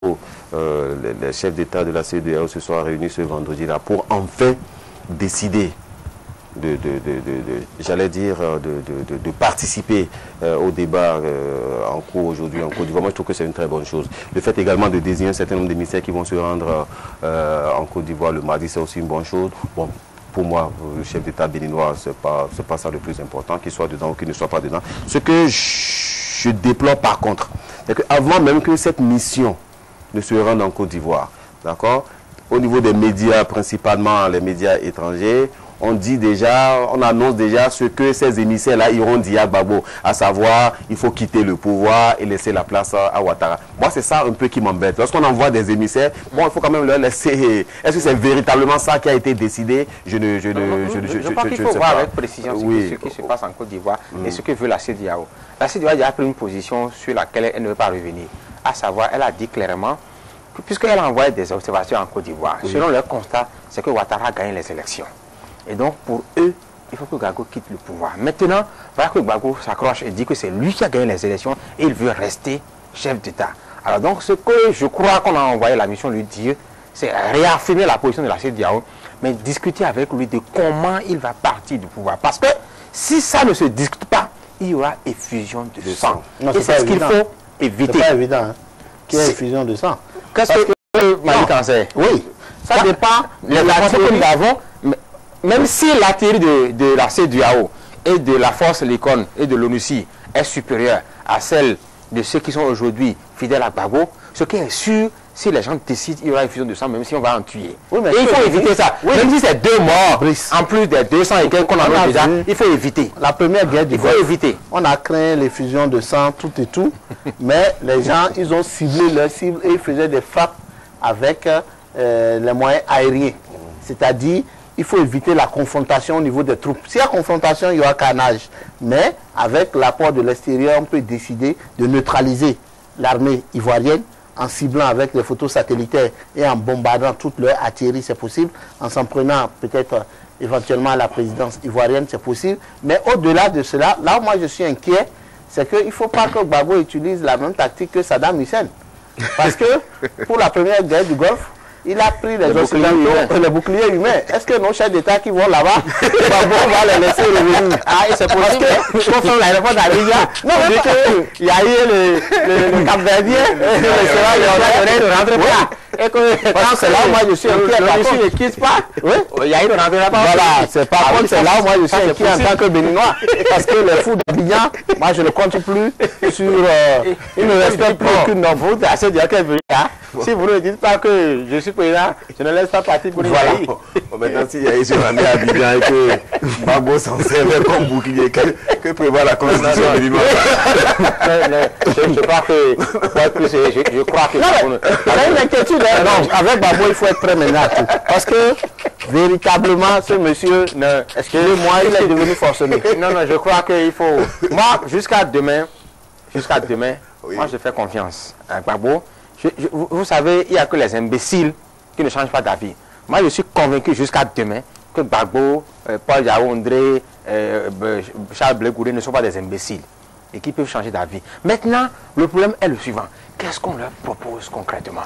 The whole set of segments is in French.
les chefs d'État de la CEDEAO se sont réunis ce vendredi-là pour enfin décider j'allais dire, de participer au débat en cours aujourd'hui en Côte d'Ivoire. Moi, je trouve que c'est une très bonne chose. Le fait également de désigner un certain nombre d'émissaires qui vont se rendre en Côte d'Ivoire le mardi, c'est aussi une bonne chose. Bon, pour moi, le chef d'État béninois, c'est pas ça le plus important, qu'il soit dedans ou qu'il ne soit pas dedans. Ce que je déplore par contre, c'est qu'avant même que cette mission ne se rende en Côte d'Ivoire, d'accord, au niveau des médias, principalement les médias étrangers, on dit déjà, on annonce déjà ce que ces émissaires-là iront dire à Gbagbo, à savoir, il faut quitter le pouvoir et laisser la place à Ouattara. Moi, c'est ça un peu qui m'embête. Lorsqu'on envoie des émissaires, bon, il faut quand même leur laisser. Est-ce que c'est véritablement ça qui a été décidé? Je crois qu'il faut voir avec précision ce qui se passe en Côte d'Ivoire et ce que veut la CEDEAO. La CEDEAO a pris une position sur laquelle elle ne veut pas revenir. À savoir, elle a dit clairement, puisqu'elle a envoyé des observations en Côte d'Ivoire, selon leur constat, c'est que Ouattara gagne les élections. Et donc, pour eux, il faut que Gbagbo quitte le pouvoir. Maintenant, voilà que Gbagbo s'accroche et dit que c'est lui qui a gagné les élections et il veut rester chef d'État. Alors donc, ce que je crois qu'on a envoyé la mission lui dire, c'est réaffirmer la position de la CEDEAO, mais discuter avec lui de comment il va partir du pouvoir. Parce que si ça ne se discute pas, il y aura effusion de sang. Non, et c'est ce qu'il faut éviter. C'est pas évident, hein, qu'il y ait effusion de sang. Qu'est-ce que Malik en sait? Oui, ça dépend des informations que nous avons. Même si la théorie de la CEDEAO et de la force Lécon et de l'ONUCI est supérieure à celle de ceux qui sont aujourd'hui fidèles à Gbagbo, ce qui est sûr, si les gens décident, il y aura une fusion de sang, même si on va en tuer. Oui, et il faut éviter ça. Oui. Même si c'est 2 morts, en plus des 200 et quelques qu'on a déjà, il faut éviter. La première guerre du Golfe, il faut éviter. On a craint les fusions de sang, tout et tout, mais les gens, ils ont ciblé leur cible et ils faisaient des frappes avec les moyens aériens. C'est-à-dire, il faut éviter la confrontation au niveau des troupes. S'il y a confrontation, il y aura carnage. Mais avec l'apport de l'extérieur, on peut décider de neutraliser l'armée ivoirienne en ciblant avec les photos satellitaires et en bombardant toute leur artillerie, c'est possible. En s'en prenant peut-être éventuellement à la présidence ivoirienne, c'est possible. Mais au-delà de cela, là où moi je suis inquiet, c'est qu'il ne faut pas que Gbagbo utilise la même tactique que Saddam Hussein. Parce que pour la première guerre du Golfe, il a pris les occidentaux, les boucliers humains. Est-ce que nos chefs d'État qui vont là-bas, Gbagbo va les laisser revenir? Ah, c'est possible. Parce que, quand on l'aéroport d'Abidjan, non, mais il y a eu le Cap-Verdien, le rentre pas. Et que quand c'est là où moi je suis inquiet, l'ONUCI ne quitte pas. Oui, il y a eu le rentre pas. Voilà, c'est par contre, c'est là où moi je suis inquiet en tant que Béninois. Parce que les fous d'Abidjan, moi je ne compte plus sur. Ils ne respectent plus qu'une norme. Vous, c'est assez dire qu'elle veut. Si vous ne dites pas que je suis président, je ne laisse pas partir pour voilà. Maintenant, s'il y a eu sur l'année à Abidjan et que Gbagbo s'en servait comme bouclier, que prévoit la constitution béninoise? Je crois que. Je crois que. Non, mais une inquiétude. Non, avec Gbagbo, il faut être très ménageux. Parce que, véritablement, ce monsieur, excusez-moi, il est devenu forcené. Non, je crois qu'il faut. Moi, jusqu'à demain, oui. Moi, je fais confiance à Gbagbo. Vous savez, il n'y a que les imbéciles qui ne changent pas d'avis. Moi, je suis convaincu jusqu'à demain que Gbagbo, Paul Yaoundé, Charles Blé Goudé ne sont pas des imbéciles et qui peuvent changer d'avis. Maintenant, le problème est le suivant. Qu'est-ce qu'on leur propose concrètement?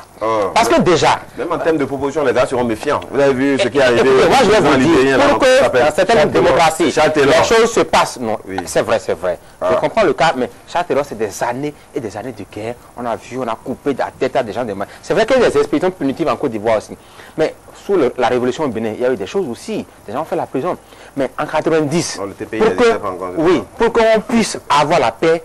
Parce que déjà... Même en termes de proposition, les gens seront méfiants. Vous avez vu ce qui est arrivé... Moi, je vais vous dire, pour que dans certaines démocraties, les choses se passent. Non, oui. C'est vrai. Je comprends le cas, mais Châtellerault, c'est des années et des années de guerre. On a vu, on a coupé la tête à des gens. C'est vrai qu'il y a des expéditions punitives en Côte d'Ivoire aussi. Mais sous la révolution au Bénin, il y a eu des choses aussi. Des gens ont fait la prison. Mais en 90, pour qu'on puisse avoir la paix,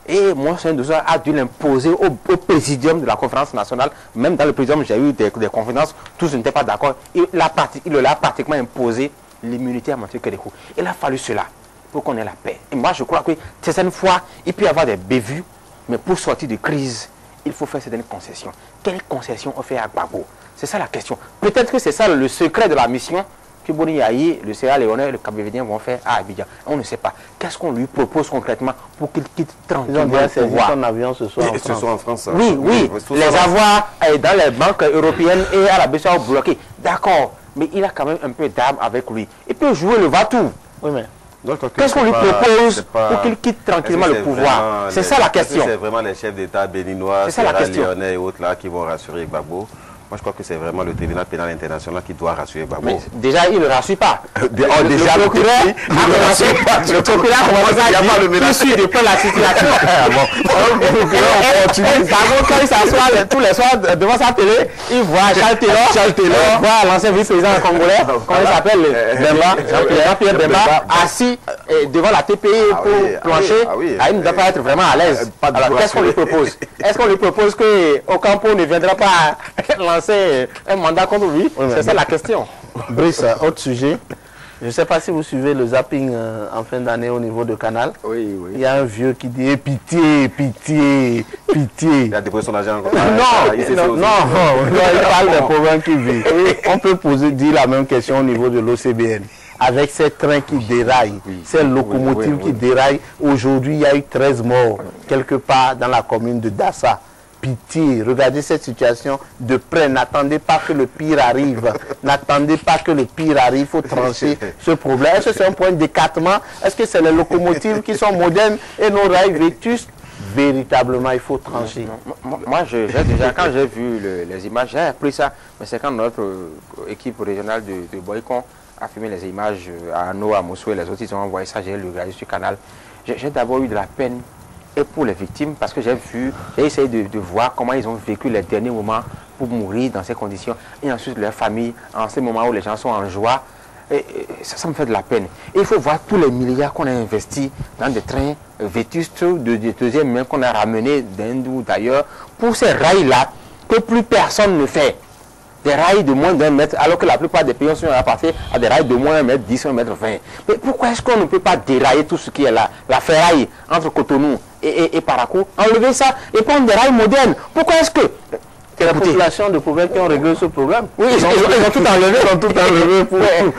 et moi, c'est a dû l'imposer au présidium de la conférence nationale. Même dans le présidium, j'ai eu des conférences, tous n'étaient pas d'accord. Il a pratiquement imposé l'immunité à Mathieu Kérékou. Il a fallu cela pour qu'on ait la paix. Et moi, je crois que certaines fois, il peut y avoir des bévues, mais pour sortir de crise, il faut faire certaines concessions. Quelles concessions on fait à Gbagbo? C'est ça la question. Peut-être que c'est ça le secret de la mission que Boni Yahi, le Sierra Léonais et le Cap-Verdien vont faire à Abidjan. On ne sait pas. Qu'est-ce qu'on lui propose concrètement pour qu'il quitte tranquillement le pouvoir? Son avion ce soir en France. Oui. Les avoirs dans les banques européennes et à la BCA bloqués. D'accord. Mais il a quand même un peu d'armes avec lui. Il peut jouer le va-tout. Oui, mais Qu'est-ce qu'on lui propose pour qu'il quitte tranquillement le pouvoir? C'est ça la question. C'est vraiment les chefs d'État béninois, sierra-léonais et autres là qui vont rassurer Gbagbo. Moi, je crois que c'est vraiment le tribunal pénal international qui doit rassurer Gbagbo. Mais déjà, il ne rassure pas. Déjà, le procureur ne rassure pas. Le procureur commence à dire de près la situation. Quand il s'assoit tous les soirs devant sa télé, il voit Charles Taylor, voit l'ancien vice-président congolais, comment il s'appelle, Jean-Pierre Bemba, assis devant la TPI pour plancher. Il ne doit pas être vraiment à l'aise. Alors, qu'est-ce qu'on lui propose? Est-ce qu'on lui propose qu'au Campo ne viendra pas lancer un mandat contre lui? C'est ça la question. Brice, autre sujet. Je ne sais pas si vous suivez le zapping en fin d'année au niveau de Canal. Oui. Il y a un vieux qui dit pitié, pitié, pitié. Il a déposé son argent. Non, il parle des problèmes qu'il vit. On peut dire la même question au niveau de l'OCBN. Avec ces trains qui déraillent, ces locomotives qui déraillent. Aujourd'hui, il y a eu 13 morts quelque part dans la commune de Dassa. Pitié, regardez cette situation de près, n'attendez pas que le pire arrive, n'attendez pas que le pire arrive, il faut trancher ce problème. Est-ce que c'est un point d'écartement? Est-ce que c'est les locomotives qui sont modernes et nos rails vétustes? Véritablement, il faut trancher. Moi, déjà, quand j'ai vu les images, j'ai appris ça, mais c'est quand notre équipe régionale de Boycon a filmé les images à Ano, à Moussou et les autres, ils ont envoyé ça, j'ai regardé sur Canal. J'ai d'abord eu de la peine. Et pour les victimes, parce que j'ai essayé de voir comment ils ont vécu les derniers moments pour mourir dans ces conditions. Et ensuite, leur famille, en ces moments où les gens sont en joie. Et ça me fait de la peine. Et il faut voir tous les milliards qu'on a investis dans des trains vétustes de deuxième main qu'on a ramenés d'Inde ou d'ailleurs pour ces rails-là que plus personne ne fait. Des rails de moins d'1 mètre, alors que la plupart des pays sont appartenus à des rails de moins 1 mètre 10, 1 mètre 20. Mais pourquoi est-ce qu'on ne peut pas dérailler tout ce qui est là, la ferraille entre Cotonou et Parakou, enlever ça et prendre des rails modernes? Pourquoi est-ce que... C'est la population de Province qui ont réglé ce problème. Oui, ils ont tout enlevé. Ils ont tout enlevé.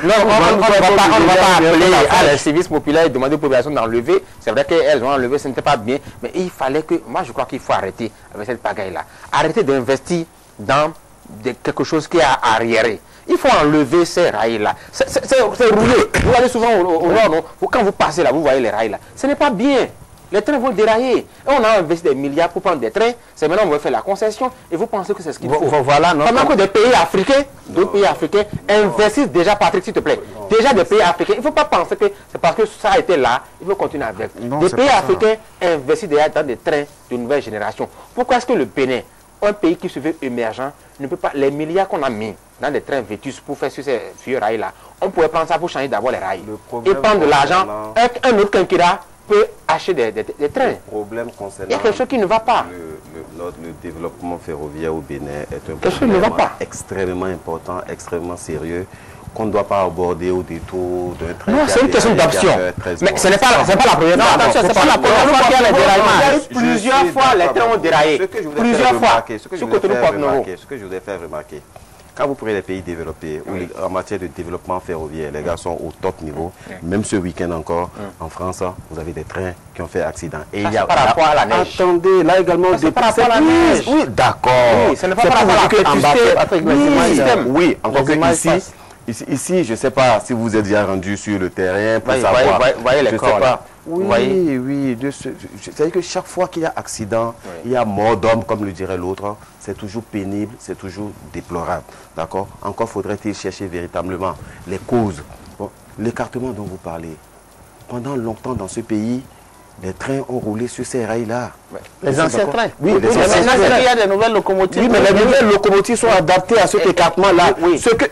Non, on ne va pas appeler à la service populaire et demander aux populations d'enlever. C'est vrai qu'elles ont enlevé, ce n'était pas bien. Mais il fallait que... Moi, je crois qu'il faut arrêter avec cette pagaille-là. Arrêter d'investir dans quelque chose qui est arriéré. Il faut enlever ces rails-là. C'est roulé. Vous allez souvent au nord, non? Quand vous passez là, vous voyez les rails là. Ce n'est pas bien. Les trains vont dérailler. Et on a investi des milliards pour prendre des trains. C'est maintenant qu'on va faire la concession. Et vous pensez que c'est ce qu'il faut. Voilà, pendant que des pays africains, d'autres pays africains investissent déjà, Patrick, s'il te plaît. Déjà des pays africains. Il ne faut pas penser que c'est parce que ça a été là, il faut continuer avec. Des pays africains investissent déjà dans des trains de nouvelle génération. Pourquoi est-ce que le Bénin, un pays qui se veut émergent, ne peut pas, les milliards qu'on a mis dans des trains vétus pour faire sur ces vieux rails-là, on pourrait prendre ça pour changer d'abord les rails. Et prendre de l'argent, un autre quinquennat peut acheter des trains. Le problème concernant... Il y a quelque chose qui ne va pas. Le développement ferroviaire au Bénin est un problème extrêmement important, extrêmement sérieux, qu'on ne doit pas aborder au détour d'un train. Non, c'est une question d'option. Mais ce n'est pas la première fois. Attention, ce n'est pas la première fois qu'il y a les déraillements. Plusieurs fois, les trains ont déraillé. Plusieurs fois. Ce que je voudrais faire remarquer, quand vous prenez les pays développés, où en matière de développement ferroviaire, les gars sont au top niveau, même ce week-end encore, en France, vous avez des trains qui ont fait accident. Et il y a par rapport à la neige. Attendez, là également, c'est par rapport à la neige. Oui, d'accord. Oui, ce n'est pas par rapport à la vétusté. Oui, encore que ici, je ne sais pas si vous êtes déjà rendu sur le terrain pour savoir. Vous voyez les corps là. Oui. C'est-à-dire que chaque fois qu'il y a accident, il y a mort d'homme, comme le dirait l'autre, c'est toujours pénible, c'est toujours déplorable. D'accord? Encore faudrait-il chercher véritablement les causes. Bon, l'écartement dont vous parlez, pendant longtemps dans ce pays, les trains ont roulé sur ces rails-là. Les anciens trains. Oui, les anciens trains. Il y a des nouvelles locomotives. Oui, mais les nouvelles locomotives sont adaptées à cet écartement-là.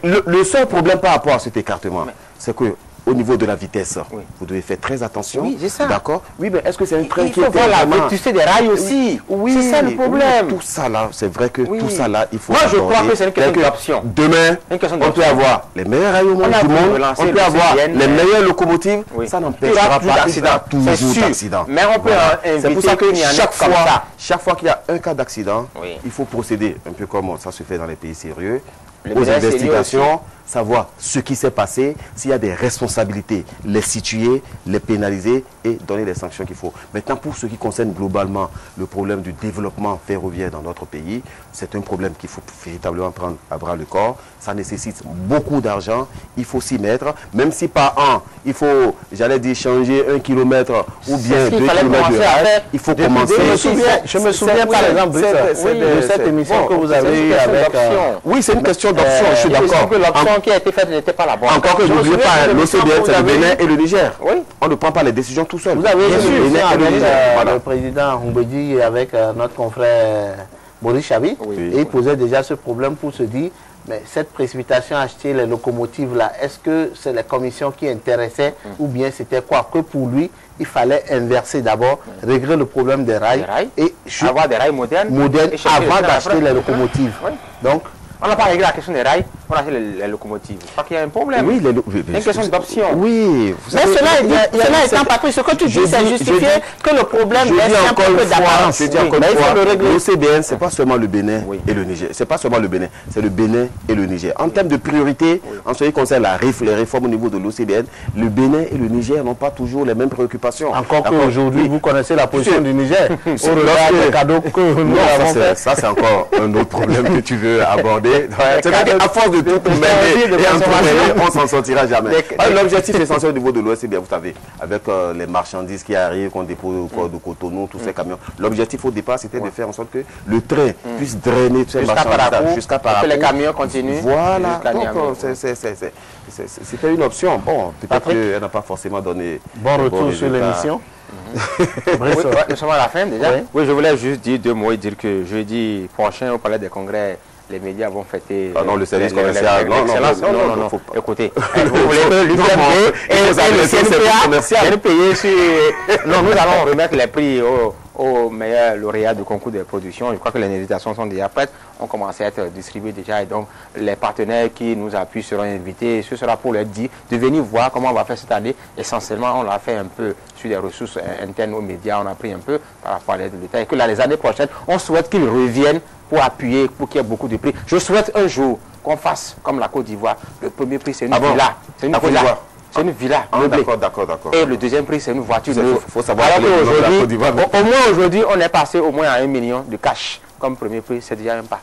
Le seul problème par rapport à cet écartement, c'est que au niveau de la vitesse, vous devez faire très attention. Oui, c'est ça. D'accord? Oui, mais est-ce que c'est un train qui est... Il faut voir la vétusté des rails aussi. Oui, c'est ça le problème. Tout ça là, c'est vrai que tout ça là, il faut... Moi, je crois que c'est une question d'option. Demain, on peut avoir les meilleurs rails au monde du monde, on peut avoir les meilleures locomotives. Ça n'empêchera pas d'accident. Toujours d'accident. Mais on peut inviter... C'est pour ça que chaque fois qu'il y a un cas d'accident, il faut procéder, un peu comme ça se fait dans les pays sérieux, aux investigations, savoir ce qui s'est passé, s'il y a des responsabilités, les situer, les pénaliser et donner les sanctions qu'il faut. Maintenant, pour ce qui concerne globalement le problème du développement ferroviaire dans notre pays, c'est un problème qu'il faut véritablement prendre à bras le corps. Ça nécessite beaucoup d'argent, il faut s'y mettre, même si par an, il faut, j'allais dire, changer 1 kilomètre ou bien 2 kilomètres de rail, il faut commencer. Je me souviens par exemple de cette émission que vous avez eue avec... Oui, c'est une question d'option, je suis d'accord. L'option qui a été faite n'était pas la bonne. Encore que n'oubliez pas, l'OCDE, c'est le Bénin et le Niger. Oui. On ne prend pas les décisions tout seul. Vous avez vu le président Humbedi et avec notre confrère Boris Chabi, et il posait déjà ce problème pour se dire, mais cette précipitation à acheter les locomotives là, est-ce que c'est les commissions qui intéressaient ou bien c'était quoi? Que pour lui, il fallait inverser d'abord, régler le problème des rails et avoir des rails modernes avant d'acheter les locomotives. Donc, on n'a pas réglé la question des rails, on a fait les locomotives. Je crois qu'il y a un problème. Oui, une question d'option. Oui. Mais cela étant pas pris, ce que tu dis, c'est justifié que le problème est un peu d'apparence. Je dis encore une fois, l'OCDN, ce n'est pas seulement le Bénin et le Niger. Ce n'est pas seulement le Bénin, c'est le Bénin et le Niger. En termes de priorité, en ce qui concerne les réformes au niveau de l'OCDN, le Bénin et le Niger n'ont pas toujours les mêmes préoccupations. Encore qu'aujourd'hui, vous connaissez la position du Niger. Au regard des cadeaux que nous avons fait. Ça, c'est encore un autre problème que tu veux aborder. C'est-à-dire qu'à force de tout mêler et en tout mêler, on ne s'en sortira jamais. L'objectif essentiel au niveau de l'Ouest, c'est bien, vous savez, avec les marchandises qui arrivent, qu'on dépose au port de Cotonou, tous ces camions. L'objectif au départ, c'était de faire en sorte que le train puisse drainer toutes ces marchandises jusqu'à Parakou. Que les camions continuent. Voilà. Donc, c'était une option. Bon, peut-être qu'elle n'a pas forcément donné... Bon retour sur l'émission. Nous sommes à la fin déjà. Oui, je voulais juste dire 2 mots et dire que jeudi prochain au Palais des Congrès, les médias vont fêter... Ah non, le service commercial. Non, écoutez, vous voulez que l'UFMD et le CNPA, non, nous allons remettre les prix aux meilleurs lauréats du concours de production. Je crois que les invitations sont déjà prêtes, ont commencé à être distribuées déjà et donc les partenaires qui nous appuient seront invités. Ce sera pour leur dire de venir voir comment on va faire cette année. Essentiellement, on l'a fait un peu sur les ressources internes aux médias, on a pris un peu par rapport à l'aide de l'État et que là, les années prochaines, on souhaite qu'ils reviennent pour appuyer, pour qu'il y ait beaucoup de prix. Je souhaite un jour qu'on fasse comme la Côte d'Ivoire. Le premier prix, c'est une villa. C'est une villa. C'est une villa. D'accord. Et le deuxième prix, c'est une voiture neuve. Il faut savoir au moins aujourd'hui, on est passé au moins à 1 million de cash comme premier prix. C'est déjà un pas.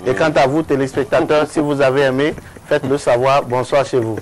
Et quant à vous, téléspectateurs, si vous avez aimé, faites-le savoir. Bonsoir chez vous.